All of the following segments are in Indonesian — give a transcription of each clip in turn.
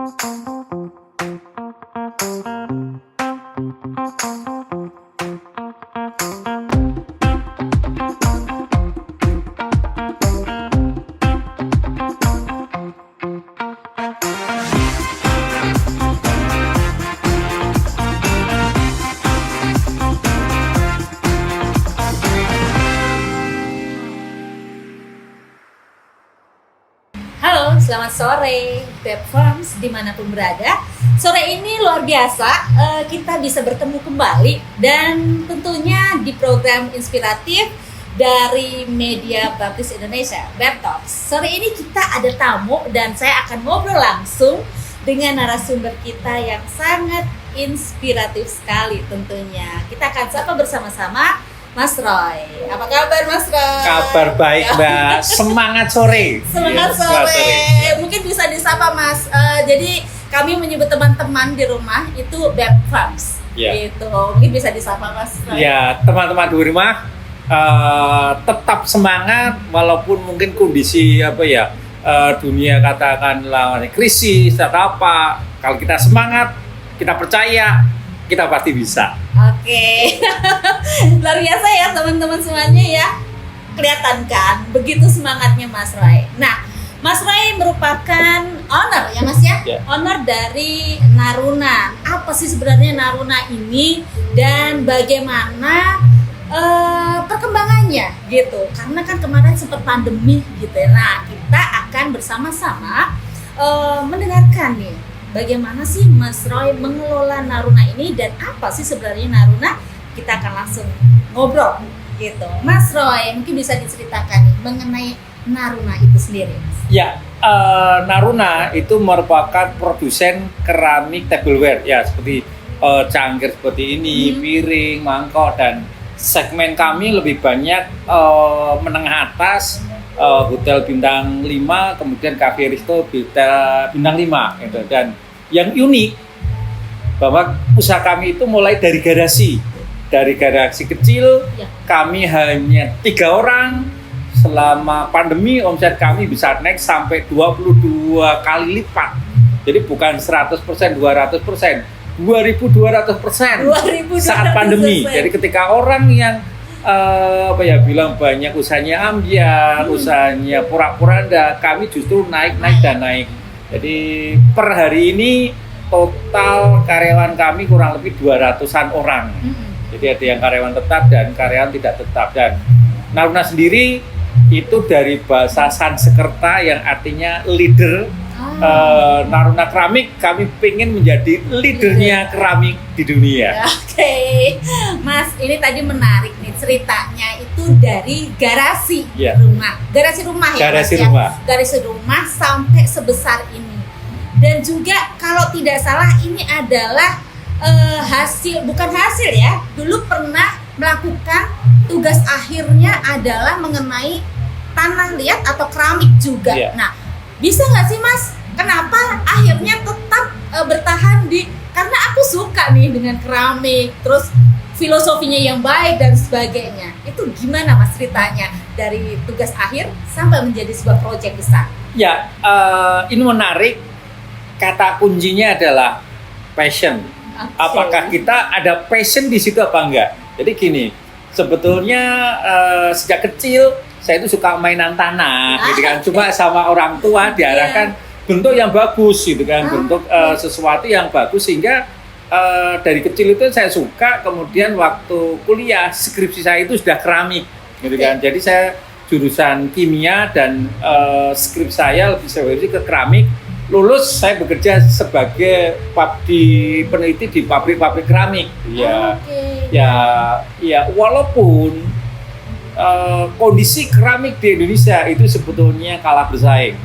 Halo, selamat sore Beb Farms dimanapun berada. Sore ini luar biasa, kita bisa bertemu kembali dan tentunya di program inspiratif dari Media Baptis Indonesia, Beb Talks. Sore ini kita ada tamu dan saya akan ngobrol langsung dengan narasumber kita yang sangat inspiratif sekali tentunya. Kita akan sapa bersama-sama Mas Roy. Apa kabar Mas Roy? Kabar baik Mbak, semangat sore. Semangat sore. Mungkin bisa disapa Mas. Jadi kami menyebut teman-teman di rumah itu Beb Farms. Gitu. Mungkin bisa disapa Mas Roy. Ya, teman-teman di rumah tetap semangat walaupun mungkin kondisi dunia katakanlah krisis atau apa. Kalau kita semangat, kita percaya, kita pasti bisa. Oke. Luar biasa ya teman-teman semuanya ya. Kelihatan kan begitu semangatnya Mas Roy. Nah, Mas Roy merupakan owner ya Mas ya? Yeah. Owner dari Naruna. Apa sih sebenarnya Naruna ini dan bagaimana perkembangannya gitu? Karena kan kemarin sempat pandemi gitu ya. Nah, kita akan bersama-sama mendengarkan nih bagaimana sih Mas Roy mengelola Naruna ini dan apa sih sebenarnya Naruna? Kita akan langsung ngobrol gitu. Mas Roy, mungkin bisa diceritakan nih mengenai Naruna itu sendiri, Mas. Ya, Naruna itu merupakan produsen keramik tableware ya, seperti cangkir seperti ini, piring, mangkok, dan segmen kami lebih banyak menengah atas, hotel bintang 5, kemudian cafe resto bintang 5 gitu. Dan yang unik bahwa usaha kami itu mulai dari garasi kecil Ya. kami hanya 3 orang. Selama pandemi omset kami bisa naik sampai 22 kali lipat, jadi bukan 100%, 200%, 2200% saat pandemi. Jadi ketika orang yang bilang banyak usahanya ambiar, usahanya pura-puranda, kami justru naik dan naik. Jadi per hari ini total karyawan kami kurang lebih 200-an orang. Jadi ada yang karyawan tetap dan karyawan tidak tetap. Dan Naruna sendiri itu dari bahasa Sanskerta yang artinya leader. Naruna Keramik, kami pengen menjadi leadernya keramik di dunia. Oke. Mas, ini tadi menarik nih ceritanya itu dari garasi Ya. rumah. Garasi rumah ya Garasi Mas, rumah. ya? Garasi rumah sampai sebesar ini. Dan juga kalau tidak salah ini adalah bukan hasil ya. Dulu pernah melakukan tugas akhirnya adalah mengenai tanah liat atau keramik juga. Ya. Nah, bisa nggak sih Mas? Kenapa akhirnya tetap bertahan karena aku suka nih dengan keramik, terus filosofinya yang baik dan sebagainya. Itu gimana Mas ceritanya dari tugas akhir sampai menjadi sebuah proyek besar? Ya, ini menarik. Kata kuncinya adalah passion. Okay. Apakah kita ada passion di situ apa enggak? Jadi gini, sebetulnya sejak kecil saya itu suka mainan tanah, gitu kan. Cuma sama orang tua diarahkan bentuk yang bagus, gitu kan, bentuk sesuatu yang bagus sehingga dari kecil itu saya suka. Kemudian waktu kuliah skripsi saya itu sudah keramik, gitu kan. Jadi saya jurusan kimia dan skripsi saya lebih serius ke keramik. Lulus saya bekerja sebagai peneliti di pabrik-pabrik keramik. Ya walaupun kondisi keramik di Indonesia itu sebetulnya kalah bersaing.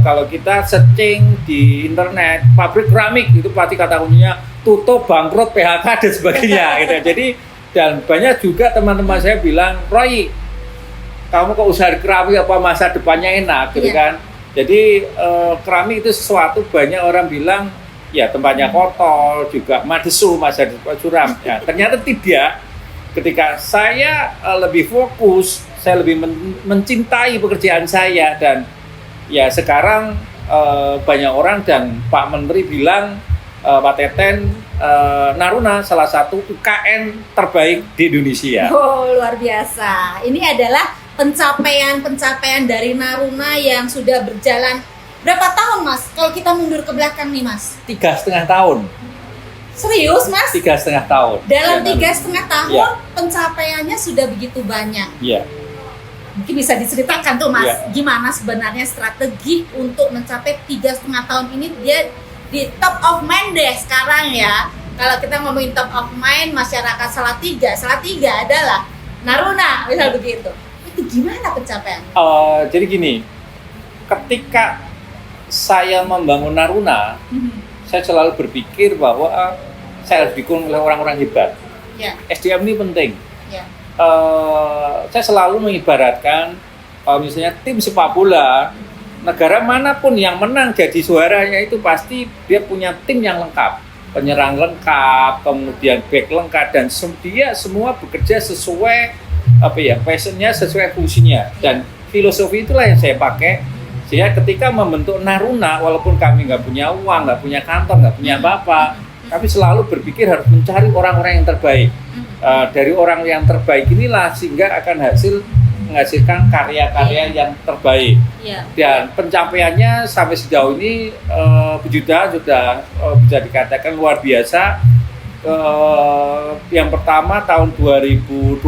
Kalau kita searching di internet, pabrik keramik itu pasti kata kuncinya tutup, bangkrut, PHK dan sebagainya gitu. Jadi dan banyak juga teman-teman saya bilang, Roy, kamu kok usaha keramik apa masa depannya enak gitu kan. Jadi keramik itu sesuatu banyak orang bilang ya tempatnya kotor, juga madesu, masa depan suram. Ya, ternyata tidak. Ketika saya lebih fokus, saya lebih mencintai pekerjaan saya dan ya sekarang banyak orang dan Pak Menteri bilang Pak Teten, Naruna salah satu UKM terbaik di Indonesia. Oh, luar biasa. Ini adalah pencapaian dari Naruna yang sudah berjalan berapa tahun, Mas? Kalau kita mundur ke belakang nih, Mas. 3,5 tahun. Serius, Mas? 3,5 tahun. Dalam Ya, 3,5 tahun, Ya. pencapaiannya sudah begitu banyak. Iya. Mungkin bisa diceritakan tuh, Mas, Ya. gimana sebenarnya strategi untuk mencapai 3,5 tahun ini dia di top of mind deh sekarang ya. Kalau kita ngomongin top of mind masyarakat Salatiga adalah Naruna, misal begitu. Itu gimana pencapaiannya? Jadi gini, ketika saya membangun Naruna, saya selalu berpikir bahwa saya harus didukung oleh orang-orang hebat. Ya, SDM ini penting. ya. Saya selalu mengibaratkan misalnya tim sepak bola, negara manapun yang menang jadi juaranya itu pasti dia punya tim yang lengkap, penyerang lengkap, kemudian back lengkap, dan dia semua bekerja sesuai passionnya, sesuai fungsinya, dan filosofi itulah yang saya pakai. Sehingga ketika membentuk Naruna, walaupun kami nggak punya uang, nggak punya kantor, nggak punya apa-apa, kami selalu berpikir harus mencari orang-orang yang terbaik. Dari orang yang terbaik inilah sehingga akan menghasilkan karya-karya yang terbaik. Ya. Dan pencapaiannya sampai sejauh ini Puji Tuhan sudah bisa dikatakan luar biasa. Yang pertama tahun 2020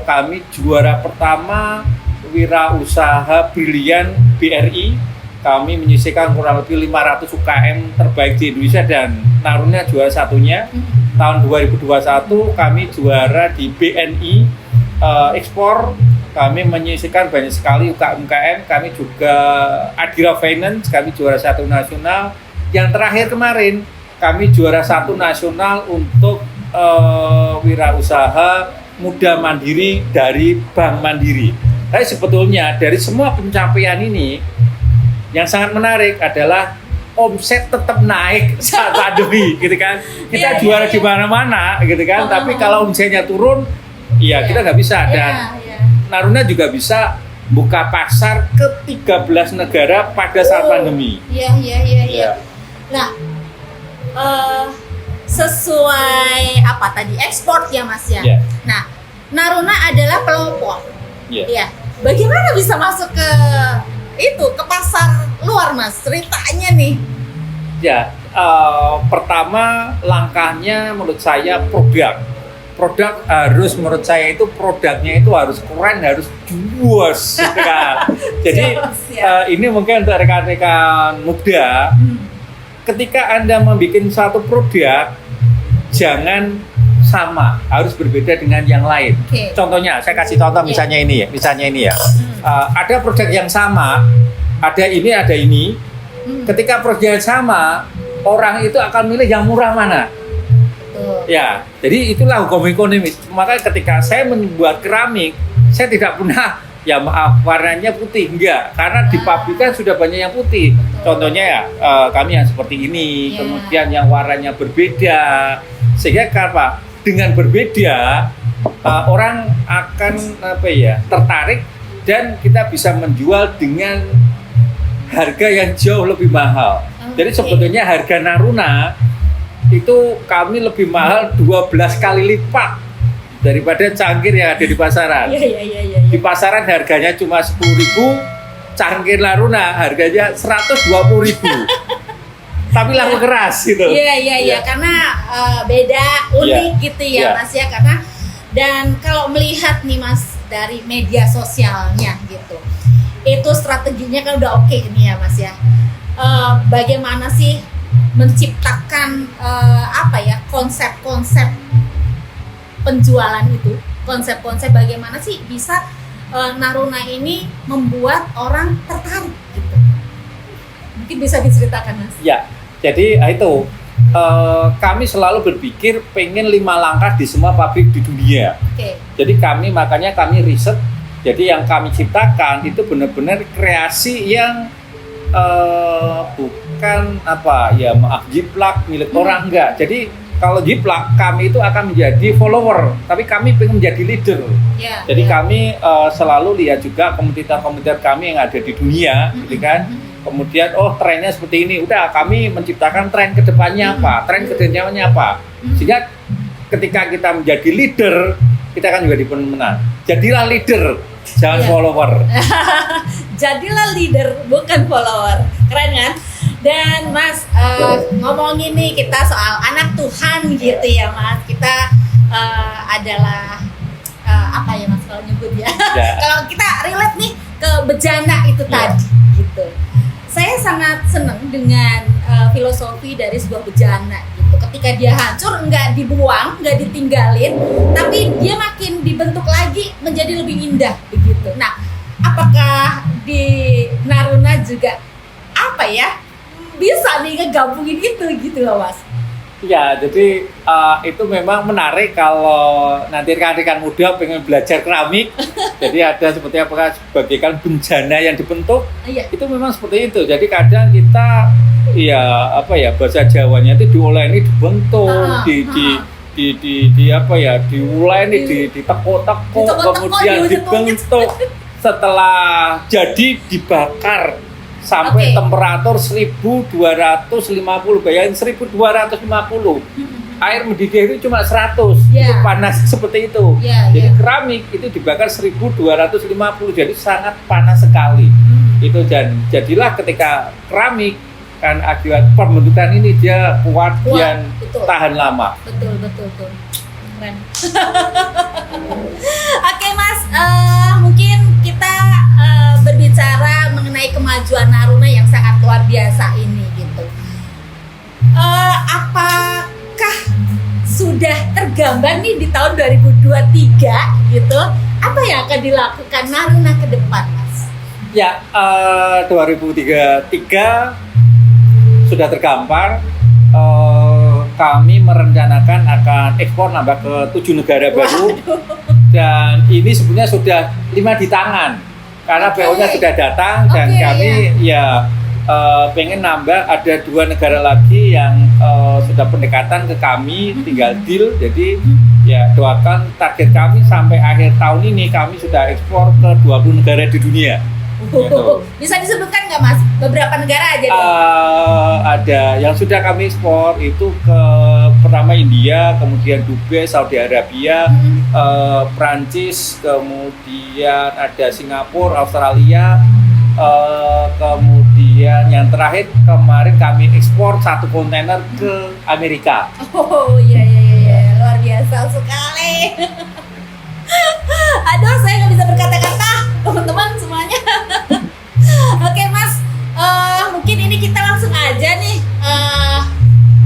kami juara pertama Wirausaha Brilian BRI. Kami menyisihkan kurang lebih 500 UKM terbaik di Indonesia dan Naruna juara satunya. Tahun 2021 kami juara di BNI ekspor. Kami menyisihkan banyak sekali UKM. Kami juga Adira Finance, kami juara 1 nasional. Yang terakhir kemarin kami juara 1 nasional untuk wirausaha muda mandiri dari Bank Mandiri. Tapi sebetulnya dari semua pencapaian ini yang sangat menarik adalah omset tetap naik saat pandemi, gitu kan? Kita juara di mana-mana, gitu kan? Tapi kalau omsetnya turun, ya kita nggak bisa. Dan Naruna juga bisa buka pasar ke 13 negara pada saat pandemi. Iya. Nah, sesuai apa tadi ekspor ya, Mas ya. Yeah. Nah, Naruna adalah pelopor. Yeah. Iya. Bagaimana bisa masuk ke ke pasar luar, Mas? Ceritanya nih. Ya, pertama langkahnya menurut saya produk harus, menurut saya itu produknya itu harus keren, harus juos kan. Jadi ini mungkin untuk rekan-rekan muda, ketika Anda membuat satu produk jangan sama, harus berbeda dengan yang lain. Okay. Contohnya, saya kasih contoh misalnya ini ya. Ada produk yang sama, ada ini. Ketika produk yang sama, orang itu akan milih yang murah mana. Ya, jadi itulah hukum ekonomis. Maka ketika saya membuat keramik, saya tidak pernah warnanya putih, enggak, karena di pabrikan sudah banyak yang putih. Contohnya ya, kami yang seperti ini, kemudian yang warnanya berbeda, sehingga apa? Dengan berbeda, orang akan tertarik dan kita bisa menjual dengan harga yang jauh lebih mahal. Jadi sebetulnya harga Naruna itu kami lebih mahal 12 kali lipat daripada cangkir yang ada di pasaran. Iya. Di pasaran harganya cuma 10.000, cangkir Naruna harganya 120.000. Tapi laku keras gitu. Iya. Karena beda, unik gitu ya, Mas ya. Karena dan kalau melihat nih, Mas, dari media sosialnya gitu, itu strateginya kan udah oke nih ya, Mas ya. Bagaimana sih menciptakan konsep-konsep penjualan itu, konsep-konsep bagaimana sih bisa Naruna ini membuat orang tertarik gitu. Mungkin bisa diceritakan, Mas. Ya, jadi itu kami selalu berpikir pengen 5 langkah di semua pabrik di dunia. Okay. Jadi makanya kami riset. Jadi yang kami ciptakan itu benar-benar kreasi yang bukan jiplak milik orang, enggak. Jadi kalau jiplak kami itu akan menjadi follower, tapi kami pengen menjadi leader. Jadi kami selalu lihat juga kompetitor-kompetitor kami yang ada di dunia, gitu kan. kemudian trennya seperti ini, udah kami menciptakan tren kedepannya apa, tren kedepannya apa, sehingga ketika kita menjadi leader, kita akan juga menang. Jadilah leader, jangan follower. Jadilah leader, bukan follower. Keren kan? Dan Mas, ngomongin nih kita soal anak Tuhan gitu ya Mas. Kita adalah apa ya Mas kalau nyebut ya? Kalau kita relate nih ke bejana itu tadi gitu. Saya sangat senang dengan filosofi dari sebuah bejana gitu. Ketika dia hancur, nggak dibuang, nggak ditinggalin, tapi dia makin dibentuk lagi menjadi lebih indah begitu. Nah, apakah di Naruna juga apa ya bisa nih ngegabungin itu gitu loh Mas? Ya, jadi itu memang menarik kalau nanti rekan-rekan muda pengen belajar keramik. Jadi ada seperti apakah bagaikan bejana yang dibentuk, itu memang seperti itu. Jadi kadang kita bahasa Jawanya itu diuleni, dibentuk, diuleni, ditekuk-tekuk, kemudian dibentuk. Setelah jadi dibakar sampai temperatur 1250, bayangin 1250. Air mendidih itu cuma 100, itu panas seperti itu. Jadi keramik itu dibakar 1250, jadi sangat panas sekali. Itu jadilah ketika keramik kan akibat pembentukan ini dia kuat dan tahan lama. Betul. Keren. Oke Mas, mungkin kita berbicara mengenai kemajuan Naruna yang sangat luar biasa ini gitu. Apakah sudah tergambar nih di tahun 2023 gitu? Apa yang akan dilakukan Naruna ke depan, Mas? Ya, 2033 sudah tergambar. Kami merencanakan akan ekspor nambah ke 7 negara baru. Dan ini sebenarnya sudah 5 di tangan. Karena PO-nya sudah datang dan kami pengen nambah ada 2 negara lagi yang sudah pendekatan ke kami, tinggal deal. Jadi ya doakan target kami sampai akhir tahun ini kami sudah ekspor ke 20 negara di dunia. Gitu. Bisa disebutkan nggak Mas? Beberapa negara aja deh. Ada yang sudah kami ekspor itu ke pertama India, kemudian Dubai, Saudi Arabia, Prancis, kemudian ada Singapura, Australia, kemudian yang terakhir kemarin kami ekspor 1 kontainer ke Amerika. Oh iya, luar biasa sekali. Aduh, saya nggak bisa berkata-kata, teman-teman semuanya. Oke Mas, mungkin ini kita langsung aja nih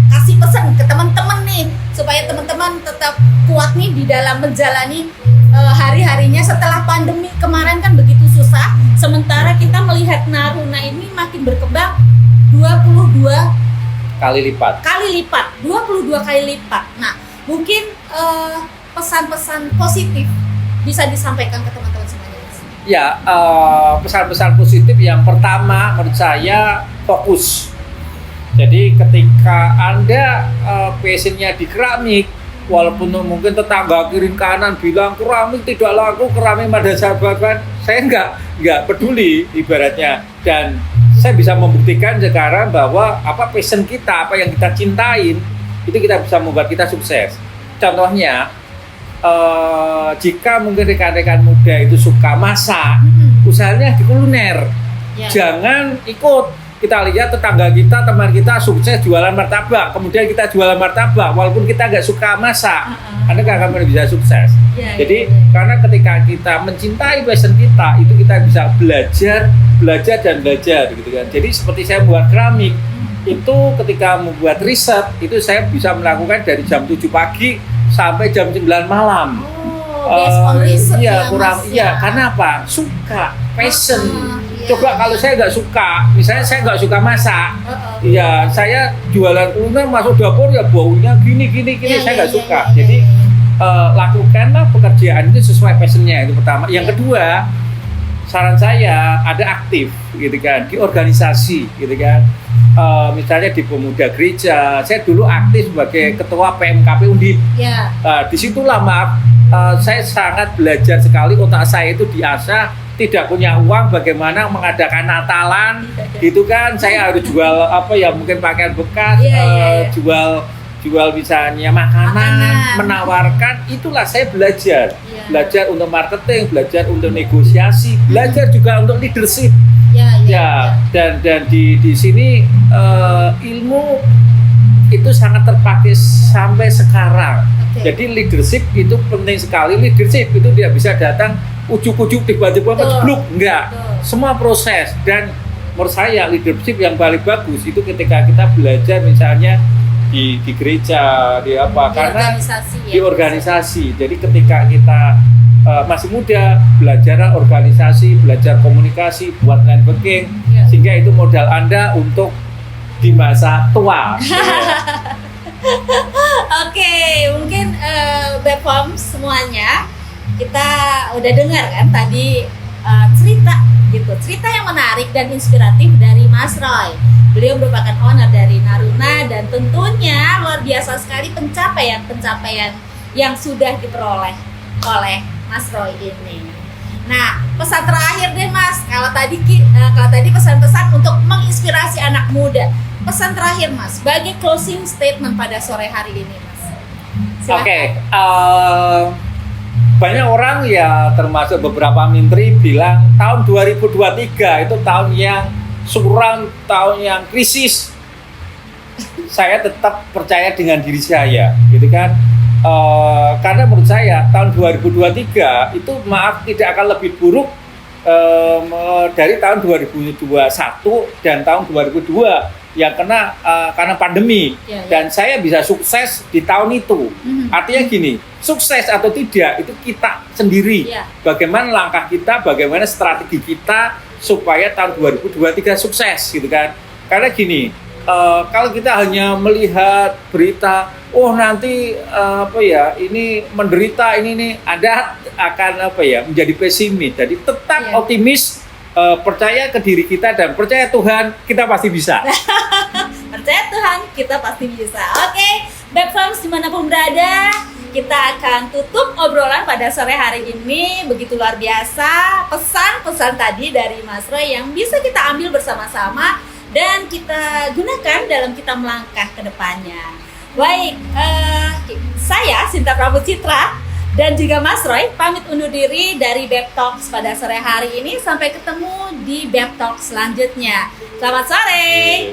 kasih pesan ke teman-teman nih supaya teman-teman tetap kuat nih di dalam menjalani hari-harinya setelah pandemi kemarin kan begitu susah. Sementara kita melihat Naruna ini makin berkembang 22 kali lipat. 22 kali lipat. Nah, mungkin pesan-pesan positif bisa disampaikan ke teman-teman semuanya. Ya, pesan-pesan positif yang pertama menurut saya fokus. Jadi ketika Anda passionnya di keramik, walaupun mungkin tetangga kiri kanan bilang keramik tidak laku, keramik pada sahabat, saya nggak peduli ibaratnya. Dan saya bisa membuktikan sekarang bahwa apa passion kita, apa yang kita cintain, itu kita bisa membuat kita sukses. Contohnya, jika mungkin rekan-rekan muda itu suka masak, usahanya di kuliner. Jangan ikut. Kita lihat tetangga kita, teman kita sukses jualan martabak, kemudian kita jualan martabak, walaupun kita nggak suka masak, Anda nggak akan bisa sukses. Jadi karena ketika kita mencintai passion kita, itu kita bisa belajar gitu kan. Jadi seperti saya membuat keramik, itu ketika membuat riset, itu saya bisa melakukan dari jam 7 pagi sampai jam 9 malam. Based on riset karena apa? Suka, passion. Coba kalau saya nggak suka, misalnya saya nggak suka masak, saya jualan kuliner masuk dapur ya baunya gini, saya nggak suka. Jadi lakukanlah pekerjaan itu sesuai passionnya, itu pertama. Yang kedua, saran saya ada aktif, gitu kan, di organisasi, gitu kan. Misalnya di pemuda gereja, saya dulu aktif sebagai ketua PMKP Undip. Disitulah saya sangat belajar sekali, otak saya itu diasah tidak punya uang, bagaimana mengadakan Natalan, gitu kan? Saya harus jual apa ya, mungkin pakaian bekas, jual misalnya makanan, menawarkan. Itulah saya belajar, belajar untuk marketing, belajar untuk negosiasi, belajar juga untuk leadership. Dan di sini ilmu itu sangat terpakai sampai sekarang. Jadi leadership itu penting sekali. Leadership itu tidak bisa datang ujuk-ujuk tiba-tiba menjeblok, enggak. Semua proses. Dan menurut saya leadership yang paling bagus itu ketika kita belajar misalnya di gereja, di apa, karena di organisasi. Jadi ketika kita masih muda, belajar organisasi, belajar komunikasi, buat networking, sehingga itu modal Anda untuk di masa tua. Oke, mungkin Bepom semuanya kita udah dengar kan tadi cerita yang menarik dan inspiratif dari Mas Roy. Beliau merupakan owner dari Naruna dan tentunya luar biasa sekali pencapaian yang sudah diperoleh oleh Mas Roy ini. Nah, pesan terakhir deh Mas, kalau tadi pesan-pesan untuk menginspirasi anak muda. Pesan terakhir Mas, sebagai closing statement pada sore hari ini Mas. Oke. Banyak orang ya, termasuk beberapa menteri bilang tahun 2023 itu tahun yang suram, tahun yang krisis. Saya tetap percaya dengan diri saya, gitu kan? Karena menurut saya tahun 2023 itu tidak akan lebih buruk dari tahun 2021 dan tahun 2002 yang karena pandemi. Dan saya bisa sukses di tahun itu. Artinya gini, sukses atau tidak itu kita sendiri. Bagaimana langkah kita, bagaimana strategi kita supaya tahun 2023 sukses, gitu kan? Karena gini, kalau kita hanya melihat berita, nanti ini menderita, ini Anda akan menjadi pesimis. Jadi tetap optimis, percaya ke diri kita dan percaya Tuhan, kita pasti bisa. Percaya Tuhan, kita pasti bisa. Oke, Bepom dimanapun berada, kita akan tutup obrolan pada sore hari ini. Begitu luar biasa pesan-pesan tadi dari Mas Roy yang bisa kita ambil bersama-sama dan kita gunakan dalam kita melangkah ke depannya. Baik, saya Sinta Prabu Citra dan juga Mas Roy pamit undur diri dari Bep Talks pada sore hari ini. Sampai ketemu di Bep Talks selanjutnya. Selamat sore,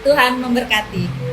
Tuhan memberkati.